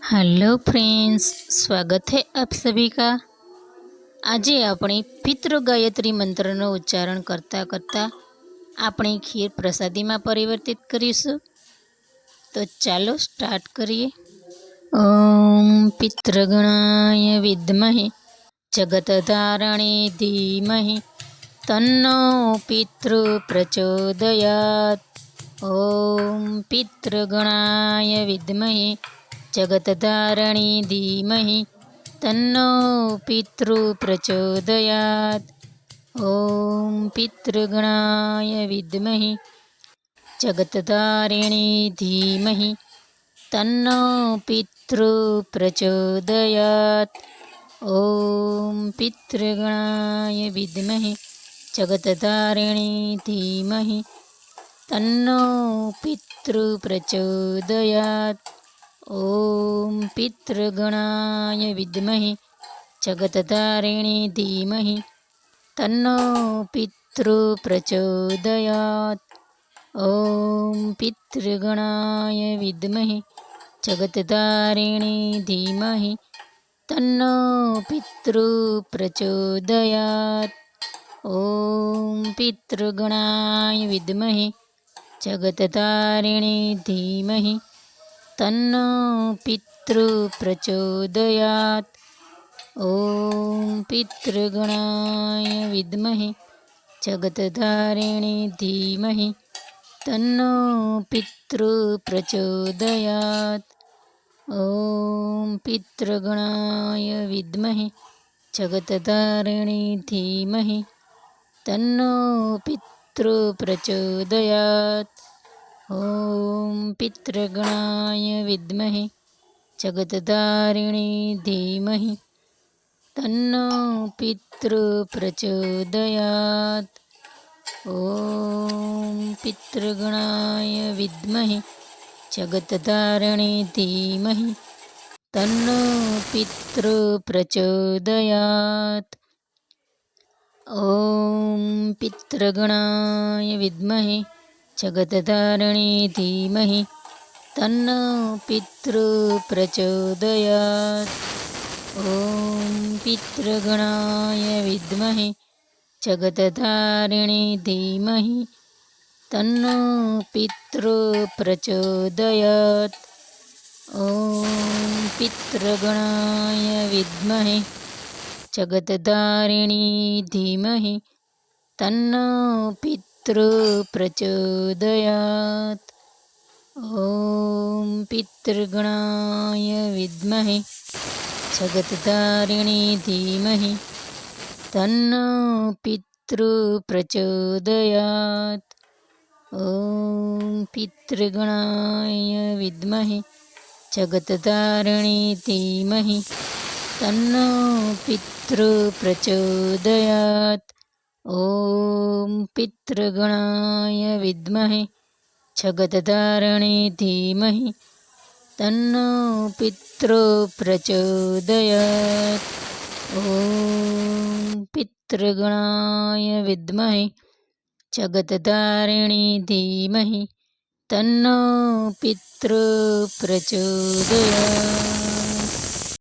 Hello friends, स्वागत है आप सभी का। આજે આપણે પિતૃ ગાયત્રી મંત્રનો ઉચ્ચારણ કરતાં કરતાં આપણી ખીર પ્રસાદીમાં પરિવર્તિત કરીશું। તો ચાલો સ્ટાર્ટ કરીએ। ઓમ પિતૃગણાય વિદ્મહે જગતધારણે ધીમહિ તન્નો પિતૃ પ્રચોદયાત। ઓમ પિતૃગણાય વિદ્મહે जगतधारणी धीमहि तन्नो पितृ प्रचोदयात्। ओम पितृगणाय विद्महे जगतधारिणी धीमहि तन्नो पितृ प्रचोदयात्। ओम पितृगणाय विद्महे जगतधारिणी धीमहि तन्नो पितृ प्रचोदयात्। ओम पितृगणाय विद्महे जगतधारिणी धीमहि तन्नो पितृ प्रचोदयात्। ओम पितृगणाय विद्महे जगतधारिणी धीमहि तन्नो पितृ प्रचोदयात्। ओम पितृगणाय विद्महे जगतधारिणी धीमहि तन्नो पितृ प्रचोदयात्। ओम पितृगणाय विद्महे जगतधारिणी धीमहि तन्नो पितृ प्रचोदयात्। ओम पितृगणाय विद्महे जगतधारिणी धीमहि तन्नो पितृ प्रचोदयात्। ओम पितृगणाय विद्महे जगतधारिणी धीमहि तन्नो पितृ प्रचोदयात्। ओम पितृगणाय विद्महे जगतधारिणी धीमहि तन्नो पितृ प्रचोदयात्। ओम पितृगणाय विद्महे जगतधारिणी धीमहि तन्नो पितृ प्रचोदयात्। ओम पितृगणाय विद्महे जगतधारिणी धीमहि तन्नो पितृ प्रचोदयात्। ओम पितृगणाय विद्महे जगतधारिणी धीमहि तन्नो पितृ प्रचोदयात्। ओम पितृगणाय विद्महे जगतधारिणी धीमहि तन्नो पितृ प्रचोदयात्। ओम पितृगणाय विद्महे जगतधारिणी धीमहि तन्नो पितृ प्रचोदयात्। ओम पितृगणाय विद्महे जगतधारिणी धीमहि तन्नो पितृ प्रचोदयात्। ओम पितृगणाय विद्महे जगतधारिणी धीमहि तन्नो पितृ प्रचोदयात्।